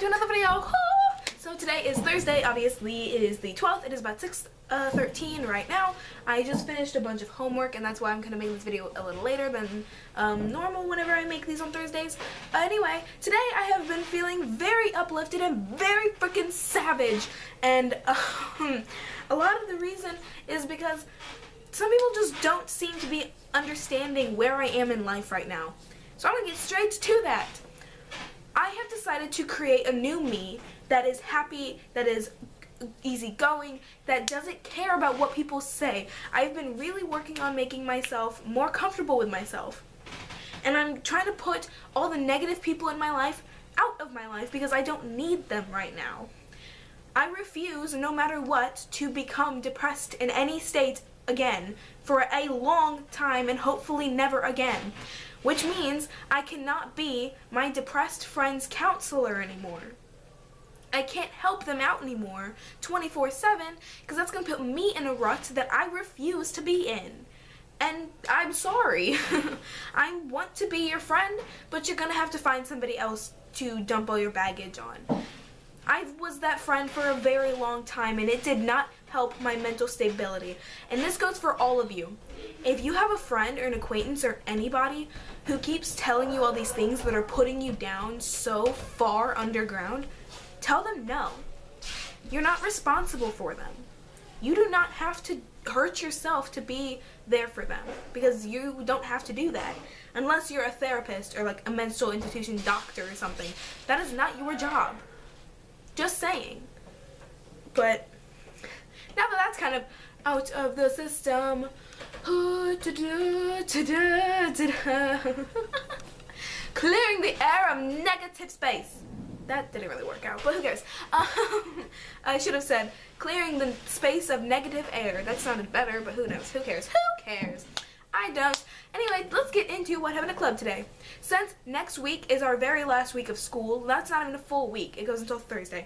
to another video. So today is Thursday, obviously it is the 12th, it is about 6:13 right now. I just finished a bunch of homework and that's why I'm going to make this video a little later than normal whenever I make these on Thursdays. Anyway, today I have been feeling very uplifted and very freaking savage, and a lot of the reason is because some people just don't seem to be understanding where I am in life right now. So I'm going to get straight to that. I have decided to create a new me that is happy, that is easygoing, that doesn't care about what people say. I've been really working on making myself more comfortable with myself. And I'm trying to put all the negative people in my life out of my life because I don't need them right now. I refuse, no matter what, to become depressed in any state again for a long time and hopefully never again. Which means I cannot be my depressed friend's counselor anymore. I can't help them out anymore 24/7 because that's going to put me in a rut that I refuse to be in. And I'm sorry. I want to be your friend, but you're going to have to find somebody else to dump all your baggage on. I was that friend for a very long time and it did not help my mental stability. And this goes for all of you. If you have a friend or an acquaintance or anybody who keeps telling you all these things that are putting you down so far underground, tell them no. You're not responsible for them. You do not have to hurt yourself to be there for them because you don't have to do that. Unless you're a therapist or like a mental institution doctor or something. That is not your job. Just saying. But now that that's kind of out of the system, clearing the air of negative space. That didn't really work out, but who cares? I should have said clearing the space of negative air. That sounded better, but who knows? Who cares? Who cares? I don't. Anyway, let's get into what happened at club today. Since next week is our very last week of school, that's not even a full week. It goes until Thursday.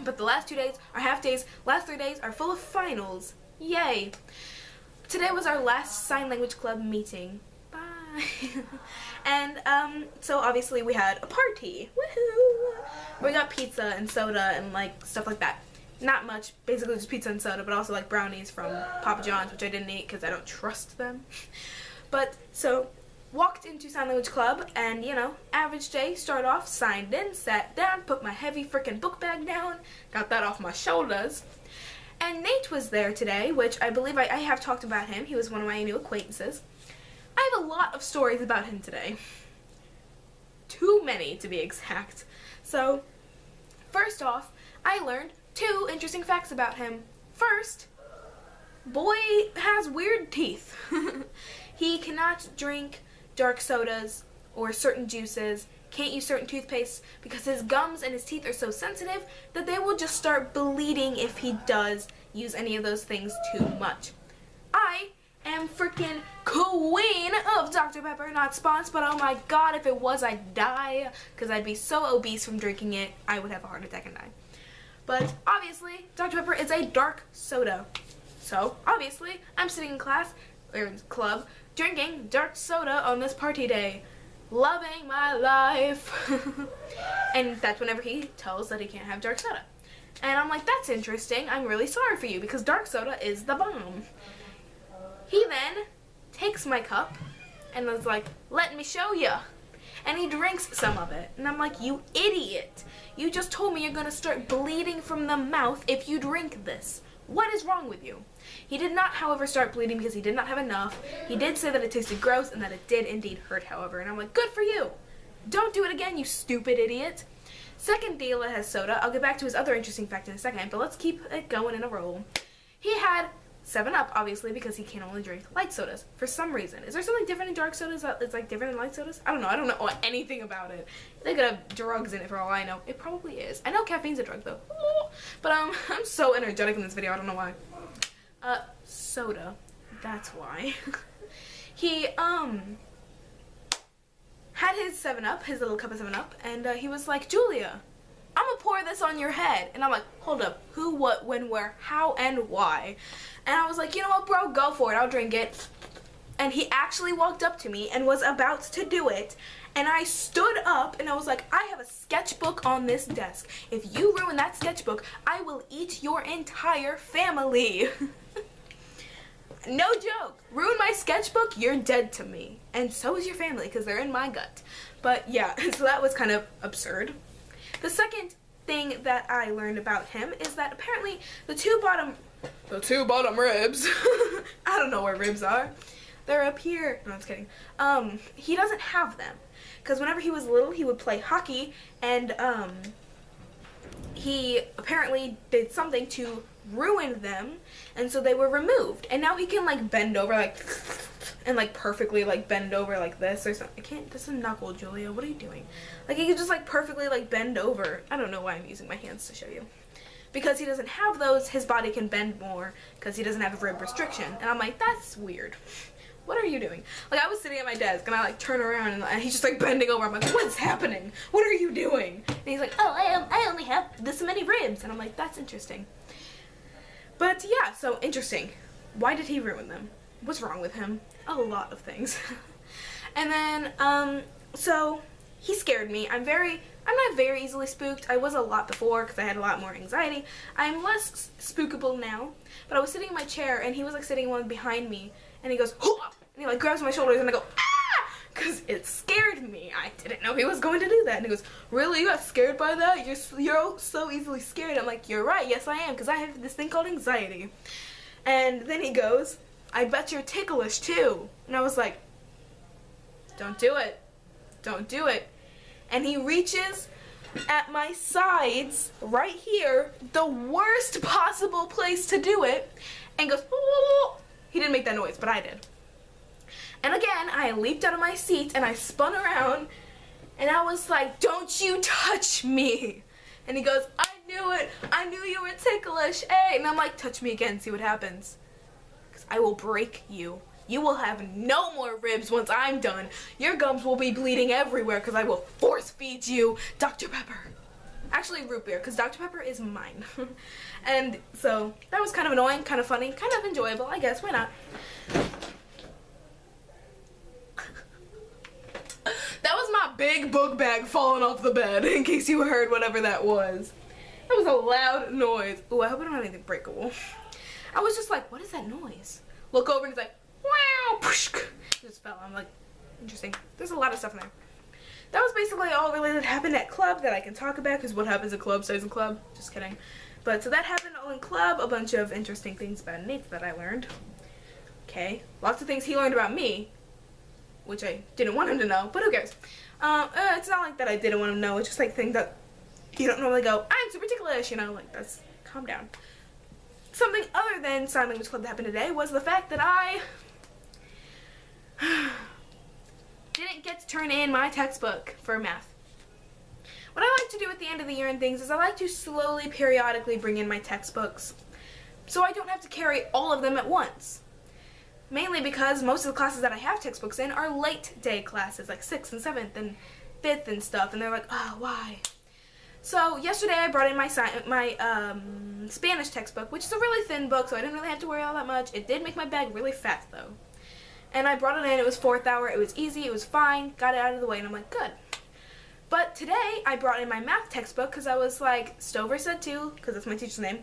But the last 2 days are half days. Last 3 days are full of finals. Yay. Today was our last sign language club meeting. Bye. And so obviously we had a party. Woohoo! We got pizza and soda and like stuff like that. Not much, basically just pizza and soda, but also like brownies from Papa John's, which I didn't eat because I don't trust them. But so walked into sign language club and, you know, average day, start off, signed in, sat down, put my heavy freaking book bag down, got that off my shoulders. And Nate was there today, which I believe I have talked about him. He was one of my new acquaintances. I have a lot of stories about him today. Too many, to be exact. So, first off, I learned 2 interesting facts about him. First, boy has weird teeth. He cannot drink dark sodas or certain juices, can't use certain toothpastes because his gums and his teeth are so sensitive that they will just start bleeding if he does use any of those things too much. I am freaking queen of Dr. Pepper, not sponsored, but oh my god, if it was, I'd die because I'd be so obese from drinking it, I would have a heart attack and die. But obviously, Dr. Pepper is a dark soda. So, obviously, I'm sitting in class, or in club, drinking dark soda on this party day. Loving my life. And that's whenever he tells that he can't have dark soda. And I'm like, that's interesting. I'm really sorry for you because dark soda is the bomb. He then takes my cup and was like, let me show ya. And he drinks some of it. And I'm like, you idiot. You just told me you're going to start bleeding from the mouth if you drink this. What is wrong with you? He did not, however, start bleeding because he did not have enough. He did say that it tasted gross and that it did indeed hurt, however. And I'm like, good for you. Don't do it again, you stupid idiot. Second deal that has soda. I'll get back to his other interesting fact in a second, but let's keep it going in a roll. He had 7-Up, obviously, because he can only drink light sodas for some reason. Is there something different in dark sodas that's like different in light sodas? I don't know. I don't know anything about it. They could have drugs in it for all I know. It probably is. I know caffeine's a drug though. But I'm so energetic in this video. I don't know why. Soda. That's why. He had his 7-Up, his little cup of 7-Up, and he was like, Julia, I'm gonna pour this on your head. And I'm like, hold up, who, what, when, where, how, and why? And I was like, you know what, bro, go for it, I'll drink it. And he actually walked up to me and was about to do it. And I stood up and I was like, I have a sketchbook on this desk. If you ruin that sketchbook, I will eat your entire family. No joke. Ruin my sketchbook, you're dead to me. And so is your family, because they're in my gut. But yeah, so that was kind of absurd. The second thing that I learned about him is that apparently the two bottom ribs, I don't know where ribs are. They're up here. No, I'm just kidding. He doesn't have them. Because whenever he was little, he would play hockey, and he apparently did something to ruin them, and so they were removed. And now he can like bend over like and like perfectly like bend over like this or something. I can't, this is knuckle, Julia. What are you doing? Like he can just like perfectly like bend over. I don't know why I'm using my hands to show you. Because he doesn't have those, his body can bend more because he doesn't have a rib restriction. And I'm like, that's weird. What are you doing? Like, I was sitting at my desk, and I, like, turn around, and he's just, like, bending over. I'm like, what's happening? What are you doing? And he's like, oh, I only have this many ribs. And I'm like, that's interesting. But, yeah, so, interesting. Why did he ruin them? What's wrong with him? A lot of things. And then, so, he scared me. I'm not very easily spooked. I was a lot before, because I had a lot more anxiety. I'm less spookable now. But I was sitting in my chair, and he was, like, sitting one behind me. And he goes, Hoo! And he like grabs my shoulders and I go, ah! Because it scared me. I didn't know he was going to do that. And he goes, really? You got scared by that? You're so easily scared. I'm like, you're right. Yes, I am. Because I have this thing called anxiety. And then he goes, I bet you're ticklish too. And I was like, don't do it. Don't do it. And he reaches at my sides right here, the worst possible place to do it, and goes, oh! He didn't make that noise, but I did. And again, I leaped out of my seat and I spun around and I was like, don't you touch me. And he goes, I knew it. I knew you were ticklish. Hey. And I'm like, touch me again, see what happens. Because I will break you. You will have no more ribs once I'm done. Your gums will be bleeding everywhere because I will force feed you Dr. Pepper. Actually, root beer, because Dr. Pepper is mine. And so, that was kind of annoying, kind of funny, kind of enjoyable, I guess. Why not? That was my big book bag falling off the bed, in case you heard whatever that was. That was a loud noise. Ooh, I hope I don't have anything breakable. I was just like, what is that noise? Look over and it's like, wow, push. It just fell. I'm like, interesting. There's a lot of stuff in there. That was basically all really that happened at club that I can talk about, because what happens at club stays in club. Just kidding. But so that happened all in club, a bunch of interesting things about Nate that I learned. Okay, lots of things he learned about me, which I didn't want him to know, but who cares? It's not like that I didn't want him to know, it's just like things that you don't normally go, I'm super ticklish, you know, like that's, calm down. Something other than sign language club that happened today was the fact that I didn't get to turn in my textbook for math. What I like to do at the end of the year and things is I like to slowly, periodically bring in my textbooks so I don't have to carry all of them at once. Mainly because most of the classes that I have textbooks in are late day classes, like 6th and 7th and 5th and stuff, and they're like, oh, why? So yesterday I brought in my Spanish textbook, which is a really thin book, so I didn't really have to worry all that much. It did make my bag really fat, though. And I brought it in, it was 4th hour, it was easy, it was fine, got it out of the way, and I'm like, good. But today, I brought in my math textbook, because I was like, Stover said to, because that's my teacher's name.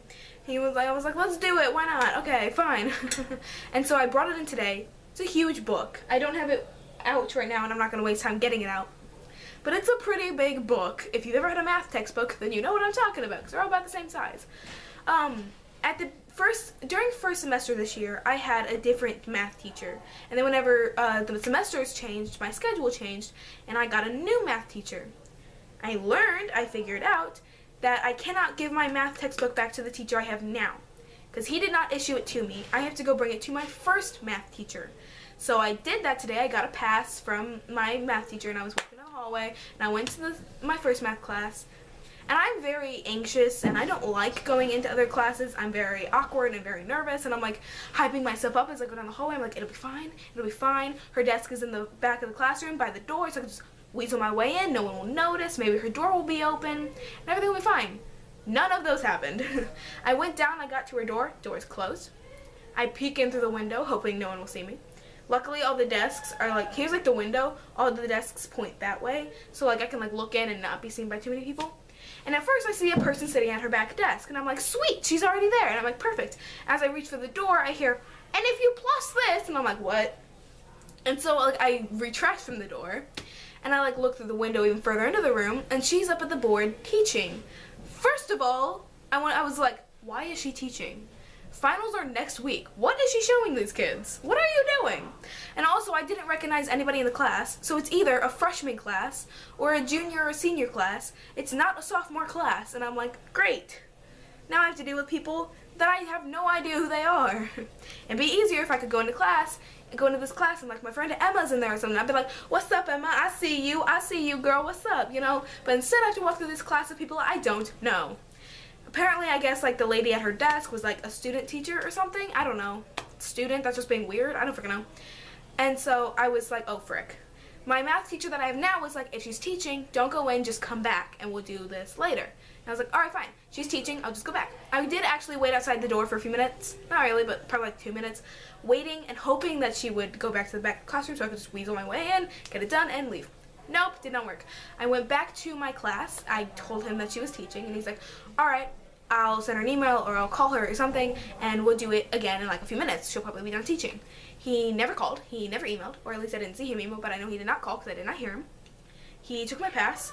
I was like, let's do it, why not? Okay, fine. And so I brought it in today. It's a huge book. I don't have it out right now, and I'm not going to waste time getting it out. But it's a pretty big book. If you've ever had a math textbook, then you know what I'm talking about, because they're all about the same size. During first semester this year, I had a different math teacher. And then whenever the semesters changed, my schedule changed, and I got a new math teacher. I figured out, that I cannot give my math textbook back to the teacher I have now. Because he did not issue it to me. I have to go bring it to my first math teacher. So I did that today. I got a pass from my math teacher, and I was walking down the hallway, and I went to my first math class. And I'm very anxious, and I don't like going into other classes. I'm very awkward and very nervous, and I'm like hyping myself up as I go down the hallway. I'm like, it'll be fine, it'll be fine. Her desk is in the back of the classroom by the door, so I can just weasel my way in. No one will notice. Maybe her door will be open, and everything will be fine. None of those happened. I went down, I got to her door. Door's closed. I peek in through the window, hoping no one will see me. Luckily, all the desks are like, here's like the window, all the desks point that way, so like I can like look in and not be seen by too many people. And at first I see a person sitting at her back desk, and I'm like, sweet, she's already there, and I'm like, perfect. As I reach for the door, I hear, and if you plus this, and I'm like, what? And so like I retract from the door, and I like look through the window even further into the room, and she's up at the board teaching. First of all, I was like, why is she teaching? Finals are next week. What is she showing these kids? What are you doing? And also, I didn't recognize anybody in the class, so it's either a freshman class or a junior or senior class. It's not a sophomore class, and I'm like, great. Now I have to deal with people that I have no idea who they are. It'd be easier if I could go into this class and like my friend Emma's in there or something. I'd be like, what's up, Emma? I see you, girl, what's up, you know? But instead I have to walk through this class of people I don't know. Apparently, I guess, like, the lady at her desk was, like, a student teacher or something. I don't know. Student? That's just being weird? I don't freaking know. And so I was like, oh, frick. My math teacher that I have now was like, if she's teaching, don't go in, just come back, and we'll do this later. And I was like, alright, fine. She's teaching, I'll just go back. I did actually wait outside the door for a few minutes. Not really, but probably like 2 minutes. Waiting and hoping that she would go back to the back of the classroom so I could just weasel my way in, get it done, and leave. Nope, did not work. I went back to my class. I told him that she was teaching, and he's like, alright, I'll send her an email or I'll call her or something, and we'll do it again in like a few minutes. She'll probably be done teaching. He never called. He never emailed, or at least I didn't see him email, but I know he did not call because I did not hear him. He took my pass,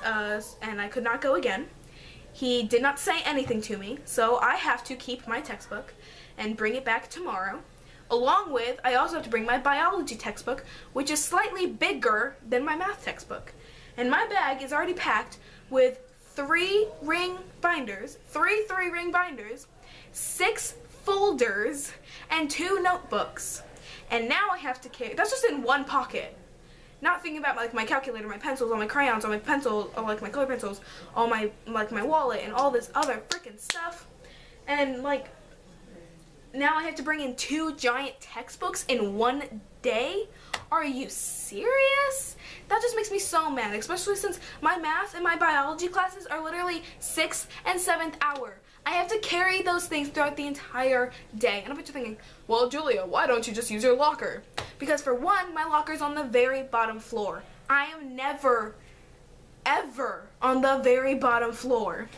and I could not go again. He did not say anything to me, so I have to keep my textbook and bring it back tomorrow. Along with, I also have to bring my biology textbook, which is slightly bigger than my math textbook. And my bag is already packed with 3 ring binders, 3 ring binders, 6 folders, and 2 notebooks. And now I have to carry, that's just in one pocket. Not thinking about like my calculator, my pencils, all my crayons, all my pencils, all like my color pencils, all my, like my wallet, and all this other freaking stuff. And like, now I have to bring in 2 giant textbooks in one day? Are you serious? That just makes me so mad, especially since my math and my biology classes are literally 6th and 7th hour. I have to carry those things throughout the entire day. And I bet you're thinking, well, Julia, why don't you just use your locker? Because for one, my locker's on the very bottom floor. I am never, ever on the very bottom floor.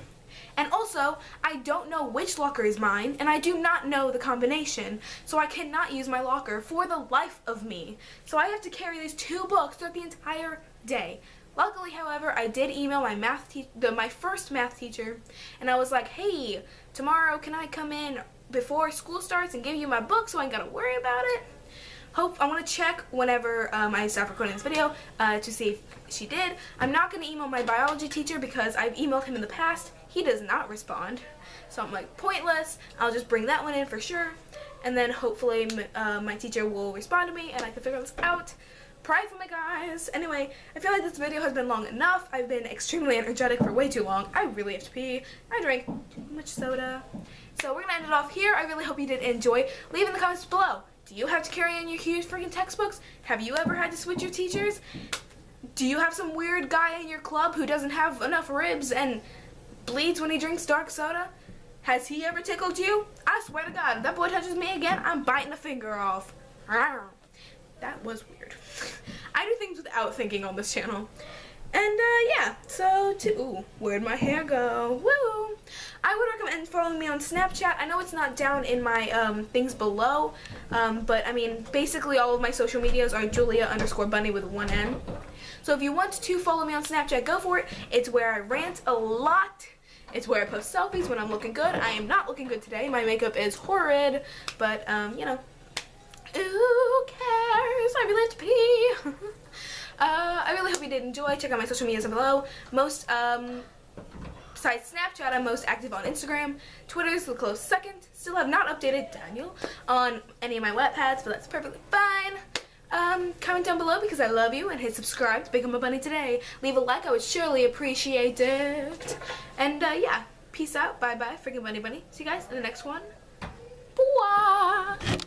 And also, I don't know which locker is mine, and I do not know the combination, so I cannot use my locker for the life of me. So I have to carry these 2 books throughout the entire day. Luckily, however, I did email my my first math teacher, and I was like, hey, tomorrow can I come in before school starts and give you my book so I ain't gotta worry about it? I want to check whenever I stop recording this video to see if she did. I'm not going to email my biology teacher because I've emailed him in the past. He does not respond. So I'm like, pointless. I'll just bring that one in for sure. And then hopefully my teacher will respond to me and I can figure this out. Pray for me, guys. Anyway, I feel like this video has been long enough. I've been extremely energetic for way too long. I really have to pee. I drank too much soda. So we're going to end it off here. I really hope you did enjoy. Leave in the comments below. Do you have to carry in your huge freaking textbooks? Have you ever had to switch your teachers? Do you have some weird guy in your club who doesn't have enough ribs and bleeds when he drinks dark soda? Has he ever tickled you? I swear to God, if that boy touches me again, I'm biting a finger off. That was weird. I do things without thinking on this channel. And yeah, so ooh, where'd my hair go? Woo! I would recommend following me on Snapchat. I know it's not down in my things below, but I mean, basically all of my social medias are Julia_Bunny with 1 N. So if you want to follow me on Snapchat, go for it. It's where I rant a lot. It's where I post selfies when I'm looking good. I am not looking good today. My makeup is horrid, but you know, who cares? I really have to pee. I really hope you did enjoy. Check out my social medias below. Most, besides Snapchat, I'm most active on Instagram. Twitter is the close second. Still have not updated Daniel on any of my Wattpads, but that's perfectly fine. Comment down below because I love you and hit subscribe to become a bunny today. Leave a like, I would surely appreciate it. And yeah, peace out. Bye bye, freaking bunny. See you guys in the next one. Bye.